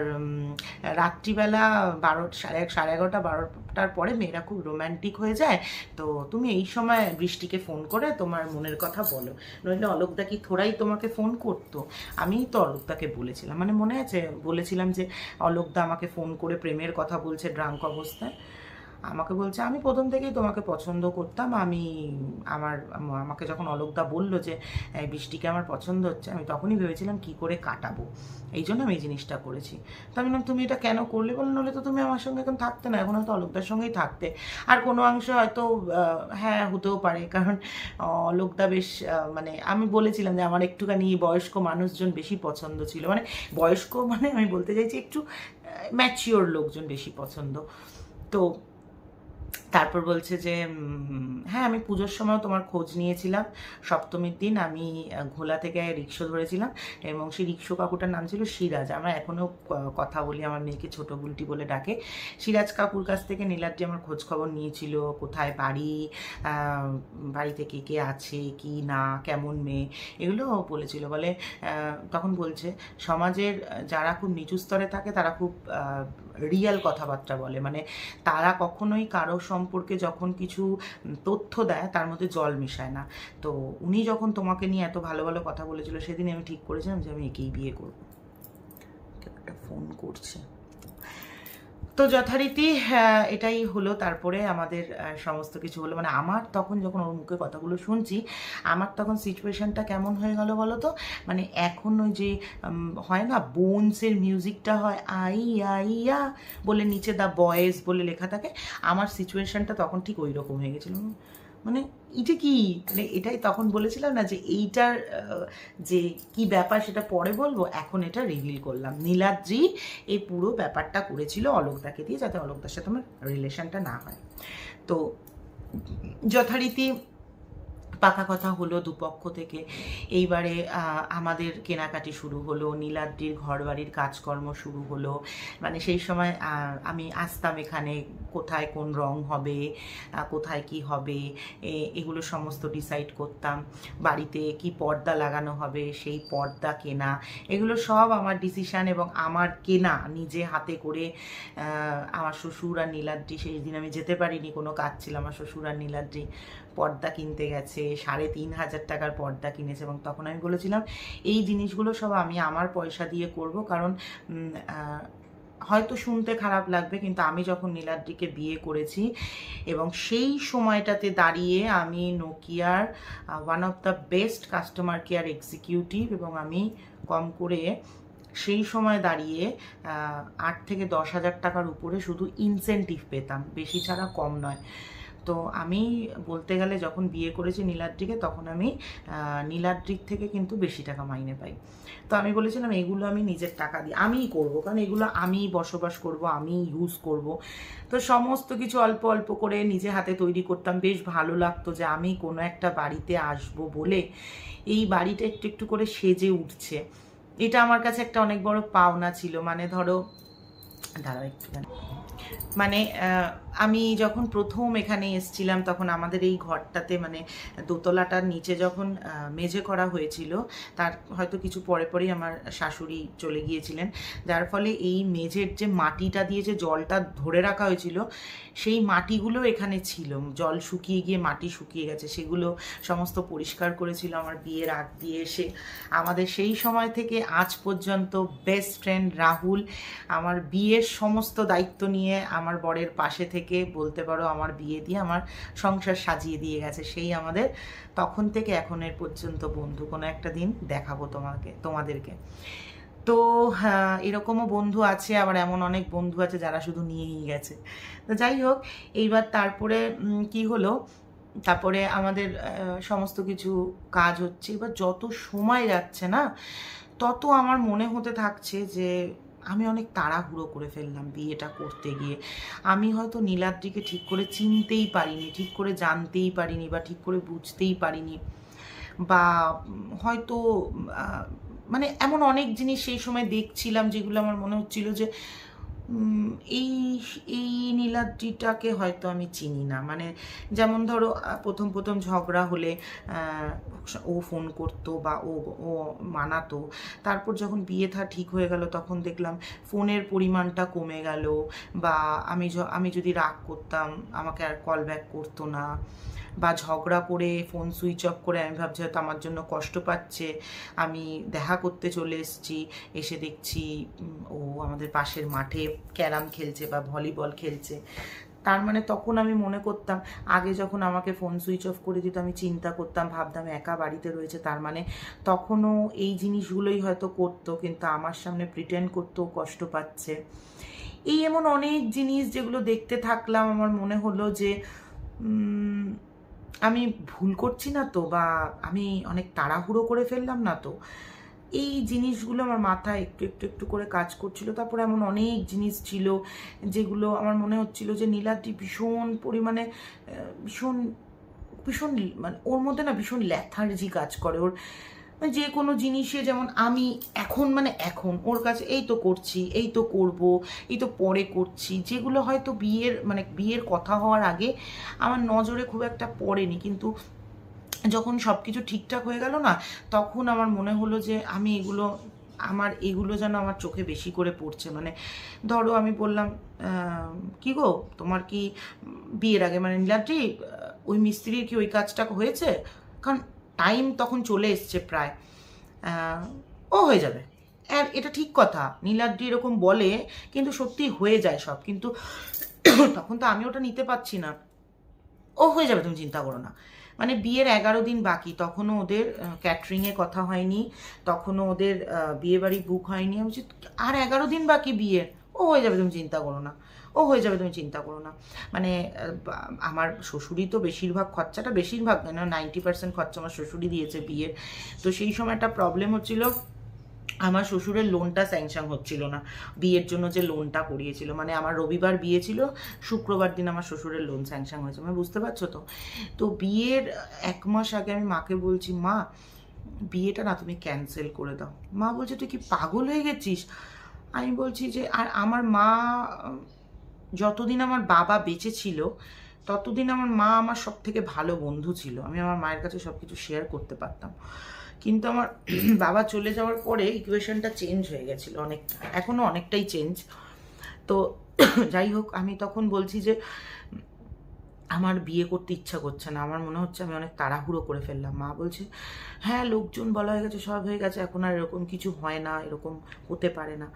রাত্রিবেলা 11:30 12টার পরে মেয়েরা খুব রোম্যান্টিক হয়ে যায়, তো তুমি এই সময় বৃষ্টিকে ফোন করে তোমার মনের কথা বলো, নইলে অলোকদা কি থোড়াই তোমাকে ফোন করতো। আমি তো অলোকদাকে বলেছিলাম, মানে মনে আছে বলেছিলাম যে অলোকদা আমাকে ফোন করে প্রেমের কথা বলছে ড্রাঙ্ক অবস্থায়। আমাকে বলছে আমি প্রথম থেকেই তোমাকে পছন্দ করতাম, আমাকে যখন অলোকদা বললো যে বৃষ্টিকে আমার পছন্দ হচ্ছে, আমি তখনই ভেবেছিলাম কি করে কাটাবো, এই জন্য আমি এই জিনিসটা করেছি। তো আমি বললাম তুমি এটা কেন করলে, বললো নাহলে তো তুমি আমার সঙ্গে এখন থাকতে না, এখন হয়তো অলোকদার সঙ্গেই থাকতে। আর কোনো অংশে হয়তো হ্যাঁ হতেও পারে, কারণ অলোকদা বেশ মানে আমি বলেছিলাম যে আমার একটুখানি বয়স্ক মানুষজন বেশি পছন্দ ছিল, মানে বয়স্ক মানে আমি বলতে চাইছি একটু ম্যাচিওর লোকজন বেশি পছন্দ। তো তারপর বলছে যে হ্যাঁ আমি পুজোর সময় তোমার খোঁজ নিয়েছিলাম, সপ্তমীর দিন আমি ঘোলা থেকে রিক্সা ধরেছিলাম, এবং সেই রিক্সা কাকুটার নাম ছিল সিরাজ, আমরা এখনও কথা বলি, আমার মেয়েকে ছোটো বুলটি বলে ডাকে। সিরাজ কাকুর কাছ থেকে নীলাদ্রি আমার খোঁজ খবর নিয়েছিল, কোথায় বাড়ি, বাড়িতে কে কে আছে কি না, কেমন মেয়ে, এগুলো বলেছিল। বলে তখন বলছে সমাজের যারা খুব নিচু স্তরে থাকে তারা খুব রিয়েল কথাবার্তা বলে, মানে তারা কখনোই কারো সম্পর্কে যখন কিছু তথ্য দেয় তার মধ্যে জল মেশায় না। তো উনি যখন তোমাকে নিয়ে এত ভালো ভালো কথা বলেছিল, সেদিন আমি ঠিক করেছিলাম যে আমি একেই বিয়ে করব। একটা ফোন করছে, তো যথারীতি এটাই হলো। তারপরে আমাদের সমস্ত কিছু হলো, মানে আমার তখন যখন ওর মুখে কথাগুলো শুনছি, আমার তখন সিচুয়েশনটা কেমন হয়ে গেল বলো তো, মানে এখন ওই যে হয় না বোনসের মিউজিকটা হয় আইয়া বলে নিচে দ্য বয়েজ বলে লেখা থাকে, আমার সিচুয়েশনটা তখন ঠিক ওই রকম হয়ে গেছিলো। মানে এটা কি, মানে এটাই তখন বলেছিলাম না যে এইটার যে কি ব্যাপার সেটা পরে বলবো, এখন এটা রিভিল করলাম। নীলাদ্রি এই পুরো ব্যাপারটা করেছিল অলোকদাকে দিয়ে, যাতে অলোকদার সাথে আমার রিলেশনটা না হয়। তো যথারীতি পাকা কথা হলো দুপক্ষ থেকে। এইবারে আমাদের কেনাকাটি শুরু হলো, নীলাদ্রির ঘর বাড়ির কাজকর্ম শুরু হলো। মানে সেই সময় আমি আসতাম এখানে, কোথায় কোন রং হবে, কোথায় কি হবে, এগুলো সমস্ত ডিসাইড করতাম। বাড়িতে কি পর্দা লাগানো হবে, সেই পর্দা কেনা, এগুলো সব আমার ডিসিশান এবং আমার কেনা নিজে হাতে করে। আমার শ্বশুর আর নীলাদ্রি, সেই দিন আমি যেতে পারিনি, কোনো কাজ ছিল, আমার শ্বশুর আর নীলাদ্রি পর্দা কিনতে গেছে, 3,500 টাকার পর্দা কিনেছে, এবং তখন আমি বলেছিলাম এই জিনিসগুলো সব আমি আমার পয়সা দিয়ে করব, কারণ হয়তো শুনতে খারাপ লাগবে, কিন্তু আমি যখন নীলাদ্রিকে বিয়ে করেছি এবং সেই সময়টাতে দাঁড়িয়ে আমি নোকিয়ার one of the best customer care executive, এবং আমি কম করে সেই সময় দাঁড়িয়ে 8 থেকে 10,000 টাকার উপরে শুধু ইনসেন্টিভ পেতাম, বেশি ছাড়া কম নয়। তো আমি বলতে গেলে যখন বিয়ে করেছি নীলাদ্রিকে, তখন আমি নীলাদ্রির থেকে কিন্তু বেশি টাকা মাইনে পাই। তো আমি বলেছিলাম এগুলো আমি নিজের টাকা দিয়ে আমিই করবো, কারণ এগুলো আমি বসবাস করব, আমি ইউজ করব। তো সমস্ত কিছু অল্প অল্প করে নিজে হাতে তৈরি করতাম, বেশ ভালো লাগতো যে আমি কোনো একটা বাড়িতে আসবো বলে এই বাড়িটা একটু একটু করে সেজে উঠছে। এটা আমার কাছে একটা অনেক বড় পাওনা ছিল। মানে ধরো দাঁড়াও একটুখানি, মানে আমি যখন প্রথম এখানে এসেছিলাম তখন আমাদের এই ঘরটাতে, মানে দোতলাটার নিচে যখন মেঝে করা হয়েছিল, তার হয়তো কিছু পরে পরেই আমার শাশুড়ি চলে গিয়েছিলেন, যার ফলে এই মেঝের যে মাটিটা দিয়ে যে জলটা ধরে রাখা হয়েছিল, সেই মাটিগুলো এখানে ছিল, জল শুকিয়ে গিয়ে মাটি শুকিয়ে গেছে, সেগুলো সমস্ত পরিষ্কার করেছিল আমার বিয়ের আগ দিয়ে এসে। আমাদের সেই সময় থেকে আজ পর্যন্ত বেস্ট ফ্রেন্ড রাহুল আমার বিয়ের সমস্ত দায়িত্ব নিয়ে আমার বরের পাশে থেকে, বলতে পারো আমার বিয়ে দিয়ে আমার সংসার সাজিয়ে দিয়ে গেছে। সেই আমাদের তখন থেকে এখনের পর্যন্ত বন্ধু, কোনো একটা দিন দেখাবো তোমাদেরকে। তো এরকমও বন্ধু আছে, আবার এমন অনেক বন্ধু আছে যারা শুধু নিয়েই গেছে। তো যাই হোক, এইবার তারপরে কি হলো, তারপরে আমাদের সমস্ত কিছু কাজ হচ্ছে। এবার যত সময় যাচ্ছে না, তত আমার মনে হতে থাকছে যে আমি অনেক তাড়াহুড়ো করে ফেললাম বিয়েটা করতে গিয়ে। আমি হয়তো নীলাদ্রিকে ঠিক করে চিনতেই পারিনি, ঠিক করে জানতেই পারিনি, বা ঠিক করে বুঝতেই পারিনি, বা হয়তো মানে এমন অনেক জিনিস সেই সময় দেখছিলাম যেগুলো আমার মনে হচ্ছিল যে এই এই নীলাদ্রিটাকে হয়তো আমি চিনি না। মানে যেমন ধরো প্রথম প্রথম ঝগড়া হলে ও ফোন করতো বা ও মানাতো, তারপর যখন বিয়ে থা ঠিক হয়ে গেল তখন দেখলাম ফোনের পরিমাণটা কমে গেল, বা আমি যদি রাগ করতাম আমাকে আর কল ব্যাক করতো না, বা ঝগড়া করে ফোন সুইচ অফ করে আমি ভাবছি হয়তো আমার জন্য কষ্ট পাচ্ছে, আমি দেখা করতে চলে এসেছি, এসে দেখছি ও আমাদের পাশের মাঠে ক্যারাম খেলছে বা ভলিবল খেলছে। তার মানে তখন আমি মনে করতাম, আগে যখন আমাকে ফোন সুইচ অফ করে দিত আমি চিন্তা করতাম, ভাবতাম একা বাড়িতে রয়েছে, তার মানে তখনও এই জিনিসগুলোই হয়তো করতো, কিন্তু আমার সামনে প্রিটেন্ড করতেও কষ্ট পাচ্ছে। এই এমন অনেক জিনিস যেগুলো দেখতে থাকলাম, আমার মনে হলো যে আমি ভুল করছি না তো, বা আমি অনেক তাড়াহুড়ো করে ফেললাম না তো। এই জিনিসগুলো আমার মাথায় একটু একটু একটু করে কাজ করছিল। তারপর এমন অনেক জিনিস ছিল যেগুলো আমার মনে হচ্ছিল যে নীলাদ্রি ভীষণ পরিমাণে ভীষণ ভীষণ মানে ওর মধ্যে না ভীষণ ল্যাথার্জি কাজ করে। ওর যে কোনো জিনিসে, যেমন আমি এখন ওর কাছে এই তো করছি, এই তো করব, এই তো পরে করছি, যেগুলো হয়তো বিয়ের কথা হওয়ার আগে আমার নজরে খুব একটা পড়েনি, কিন্তু যখন সব কিছু ঠিকঠাক হয়ে গেল না, তখন আমার মনে হলো যে এগুলো যেন আমার চোখে বেশি করে পড়ছে। মানে ধরো আমি বললাম, কি গো তোমার কি বিয়ের আগে মানে নীলাদ্রি ওই মিস্ত্রির কি ওই কাজটা হয়েছে? কারণ টাইম তখন চলে এসছে প্রায়, ও হয়ে যাবে। আর এটা ঠিক কথা, নীলাদ্রি এরকম বলে, কিন্তু সত্যি হয়ে যায় সব, কিন্তু তখন তো আমি ওটা নিতে পারছি না। ও হয়ে যাবে, তুমি চিন্তা করো না। মানে বিয়ের 11 দিন বাকি, তখনও ওদের ক্যাটারিংয়ে কথা হয়নি, তখনও ওদের বিয়ে বাড়ি বুক হয়নি। আমি বলছি আর 11 দিন বাকি বিয়ের, ও হয়ে যাবে, তুমি চিন্তা করো না, ও হয়ে যাবে, তুমি চিন্তা করো না। মানে আমার শ্বশুরই তো বেশিরভাগ 90% খরচা আমার শ্বশুরই দিয়েছে বিয়ের। তো সেই সময় একটা প্রবলেম হচ্ছিল, আমার শ্বশুরের লোনটা স্যাংশন হচ্ছিল না, বিয়ের জন্য যে লোনটা করিয়েছিল। মানে আমার রবিবার বিয়ে ছিল, শুক্রবার দিন আমার শ্বশুরের লোন স্যাংশন হয়েছে, মানে বুঝতে পারছো তো। তো বিয়ের 1 মাস আগে আমি মাকে বলছি, মা বিয়েটা না তুমি ক্যান্সেল করে দাও। মা বলছে তুই কি পাগল হয়ে গেছিস? আমি বলছি যে, আর আমার মা যতদিন আমার বাবা বেঁচে ছিল ততদিন আমার মা আমার সব থেকে ভালো বন্ধু ছিল, আমি আমার মায়ের কাছে সব কিছু শেয়ার করতে পারতাম। কিন্তু আমার বাবা চলে যাওয়ার পরে ইকুয়েশনটা চেঞ্জ হয়ে গেছিলো অনেকটা, এখনও অনেকটাই চেঞ্জ। তো যাই হোক, আমি তখন বলছি যে আমার বিয়ে করতে ইচ্ছা করছে না, আমার মনে হচ্ছে আমি অনেক তাড়াহুড়ো করে ফেললাম। মা বলছে হ্যাঁ লোকজন বলা হয়ে গেছে, সব হয়ে গেছে, এখন আর এরকম কিছু হয় না, এরকম হতে পারে না।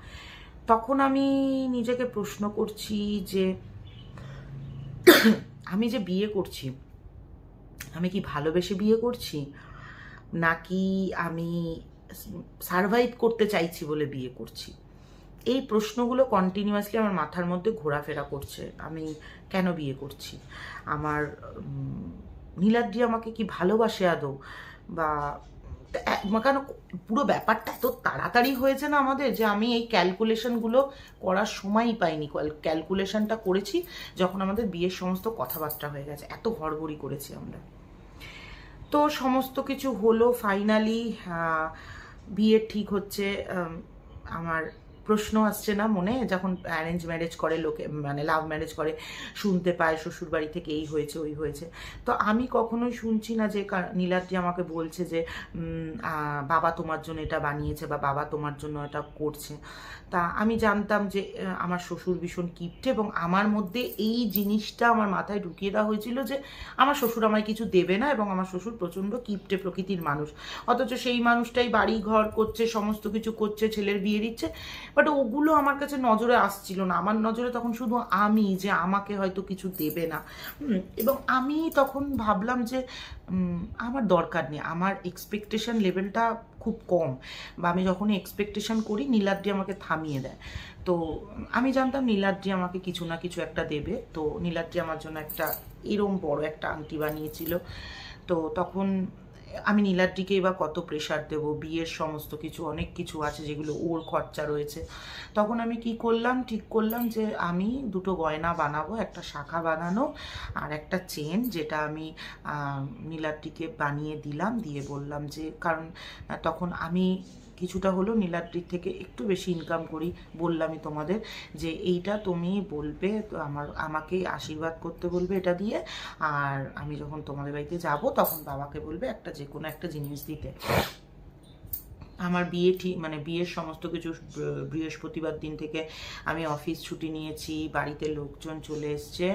তখন আমি নিজেকে প্রশ্ন করছি যে আমি যে বিয়ে করছি, আমি কি ভালোবেসে বিয়ে করছি, নাকি আমি সারভাইভ করতে চাইছি বলে বিয়ে করছি? এই প্রশ্নগুলো কন্টিনিউয়াসলি আমার মাথার মধ্যে ঘোরাফেরা করছে। আমি কেন বিয়ে করছি? আমার নীলাদ্রি আমাকে কি ভালোবাসে আদৌ? বা কেন পুরো ব্যাপারটা এত তাড়াতাড়ি হয়েছে না আমাদের, যে আমি এই ক্যালকুলেশনগুলো করার সময়ই পাইনি। ক্যালকুলেশনটা করেছি যখন আমাদের বিয়ের সমস্ত কথাবার্তা হয়ে গেছে, এত হড়বড়ি করেছি আমরা। তো সমস্ত কিছু হলো, ফাইনালি বিয়ে ঠিক হচ্ছে। আমার প্রশ্ন আসছে না মনে, যখন অ্যারেঞ্জ ম্যারেজ করে লোকে, মানে লাভ ম্যারেজ করে, শুনতে পায় শ্বশুর বাড়ি থেকে এই হয়েছে ওই হয়েছে। তো আমি কখনোই শুনছি না যে নীলাদ্রি আমাকে বলছে যে বাবা তোমার জন্য এটা বানিয়েছে বা বাবা তোমার জন্য এটা করছে। তা আমি জানতাম যে আমার শ্বশুর ভীষণ কিপ্টে, এবং আমার মধ্যে এই জিনিসটা আমার মাথায় ঢুকিয়ে দেওয়া হয়েছিল যে আমার শ্বশুর আমায় কিছু দেবে না, এবং আমার শ্বশুর প্রচণ্ড কিপ্টে প্রকৃতির মানুষ। অথচ সেই মানুষটাই বাড়ি ঘর করছে, সমস্ত কিছু করছে, ছেলের বিয়ে দিচ্ছে, বাট ওগুলো আমার কাছে নজরে আসছিল না। আমার নজরে তখন শুধু আমি, যে আমাকে হয়তো কিছু দেবে না। এবং আমি তখন ভাবলাম যে আমার দরকার নেই, আমার এক্সপেকটেশন লেভেলটা খুব কম, বা আমি যখনই এক্সপেকটেশন করি নীলাদ্রি আমাকে থামিয়ে দেয়। তো আমি জানতাম নীলাদ্রি আমাকে কিছু না কিছু একটা দেবে। তো নীলাদ্রি আমার জন্য একটা এরম বড় একটা আংটি বানিয়েছিল। তো তখন আমি নীলাদ্রিকে এবার কত প্রেশার দেবো, বিয়ের সমস্ত কিছু অনেক কিছু আছে যেগুলো ওর খরচা রয়েছে। তখন আমি কি করলাম, ঠিক করলাম যে আমি দুটো গয়না বানাবো, একটা শাখা বানানো আর একটা চেন, যেটা আমি নীলাদ্রিকে বানিয়ে দিলাম, দিয়ে বললাম যে, কারণ তখন আমি কিছুটা হলো নীলাদ্রির থেকে একটু বেশি ইনকাম করি, বললামই তোমাদের যে এইটা তুমি বলবে, তো আমাকে আশীর্বাদ করতে বলবে এটা দিয়ে, আর আমি যখন তোমাদের বাড়িতে যাব তখন বাবাকে বলবে একটা যে কোনো একটা জিনিস দিতে। আমার বিয়ে ঠিক মানে বিয়ের সমস্ত কিছু বৃহস্পতিবার দিন থেকে আমি অফিস ছুটি নিয়েছি, বাড়িতে লোকজন চলে এসছে।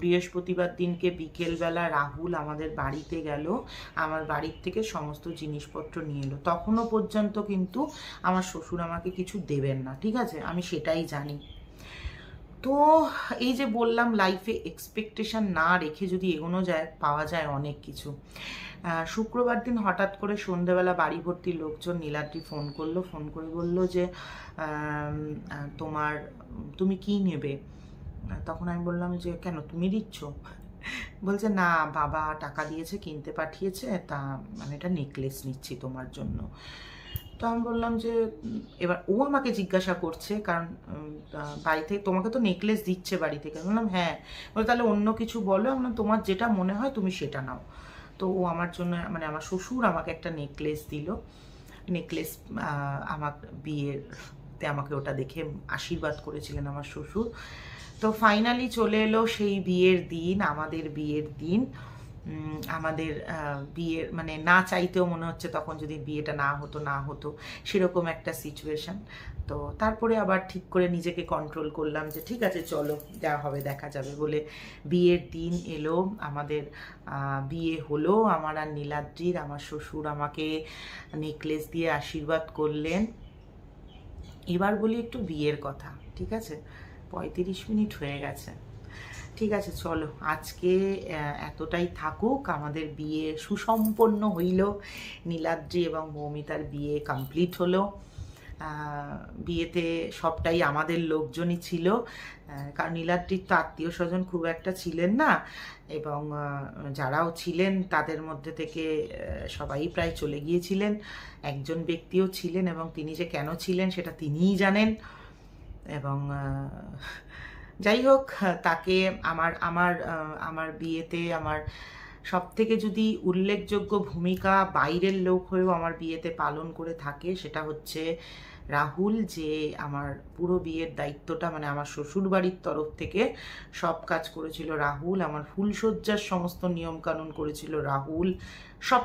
বৃহস্পতিবার দিনকে বিকেলবেলা রাহুল আমাদের বাড়িতে গেল, আমার বাড়ির থেকে সমস্ত জিনিসপত্র নিয়ে এলো। তখনও পর্যন্ত কিন্তু আমার শ্বশুর আমাকে কিছু দেবেন না, ঠিক আছে, আমি সেটাই জানি। তো এই যে বললাম, লাইফে এক্সপেকটেশন না রেখে যদি এগোনো যায়, পাওয়া যায় অনেক কিছু। শুক্রবার দিন হঠাৎ করে সন্ধেবেলা বাড়ি ভর্তি লোকজন, নীলাদ্রি ফোন করলো, ফোন করে বললো যে তুমি কি নেবে? তখন আমি বললাম যে কেন, তুমি দিচ্ছ? বলছে না, বাবা টাকা দিয়েছে, কিনতে পাঠিয়েছে, তা মানে এটা নেকলেস নিচ্ছি তোমার জন্য। তো আমি বললাম যে এবার ও আমাকে জিজ্ঞাসা করছে, কারণ বাড়ি থেকে তোমাকে তো নেকলেস দিচ্ছে বাড়ি থেকে। আমি বললাম হ্যাঁ। বলে তাহলে অন্য কিছু বলো। আমি বললাম তোমার যেটা মনে হয় তুমি সেটা নাও। তো ও আমার জন্য, মানে আমার শ্বশুর আমাকে একটা নেকলেস দিল। নেকলেস আমার বিয়েতে আমাকে ওটা দেখে আশীর্বাদ করেছিলেন আমার শ্বশুর। তো ফাইনালি চলে এলো সেই বিয়ের দিন, আমাদের বিয়ের দিন। আমাদের বিয়ের মানে না চাইতেও মনে হচ্ছে তখন যদি বিয়েটা না হতো সেরকম একটা সিচুয়েশন। তো তারপরে আবার ঠিক করে নিজেকে কন্ট্রোল করলাম যে ঠিক আছে চলো, যা হবে দেখা যাবে বলে বিয়ের দিন এলো। আমাদের বিয়ে হলো আমার আর নীলাদ্রির। আমার শ্বশুর আমাকে নেকলেস দিয়ে আশীর্বাদ করলেন। এবার বলি একটু বিয়ের কথা, ঠিক আছে? 35 মিনিট হয়ে গেছে, ঠিক আছে চলো আজকে এতটাই থাকুক। আমাদের বিয়ে সুসম্পন্ন হইল, নীলাদ্রি এবং মৌমিতার বিয়ে কমপ্লিট হলো। বিয়েতে সবটাই আমাদের লোকজনই ছিল, কারণ নীলাদ্রির তো আত্মীয় স্বজন খুব একটা ছিলেন না, এবং যারাও ছিলেন তাদের মধ্যে থেকে সবাই প্রায় চলে গিয়েছিলেন। একজন ব্যক্তিও ছিলেন, এবং তিনি যে কেন ছিলেন সেটা তিনিই জানেন। এবং যাই হোক, তাকে আমার আমার আমার বিয়েতে আমার সব থেকে যদি উল্লেখযোগ্য ভূমিকা বাইরের লোক হয়েও আমার বিয়েতে পালন করে থাকে, সেটা হচ্ছে রাহুল। যে আমার পুরো বিয়ের দায়িত্বটা, মানে আমার শ্বশুর বাড়ির তরফ থেকে সব কাজ করেছিল রাহুল, আমার ফুলসজ্জার সমস্ত নিয়মকানুন করেছিল রাহুল, সব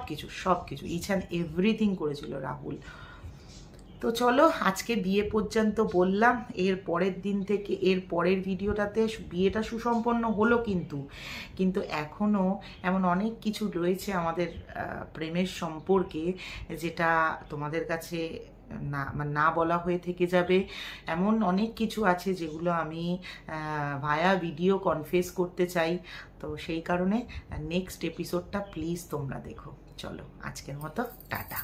কিছু ইচ অ্যান্ড এভরিথিং করেছিল রাহুল। তো চলো আজকে বিয়ে পর্যন্ত বললাম। এর পরের দিন থেকে, এর পরের ভিডিওটাতে বিয়েটা সুসম্পন্ন হলো, কিন্তু এখনও এমন অনেক কিছু রয়েছে আমাদের প্রেমের সম্পর্কে, যেটা তোমাদের কাছে না বলা হয়ে থেকে যাবে। এমন অনেক কিছু আছে যেগুলো আমি ভায়া ভিডিও কনফেস করতে চাই। তো সেই কারণে নেক্সট এপিসোডটা প্লিজ তোমরা দেখো। চলো আজকের মতো টাটা।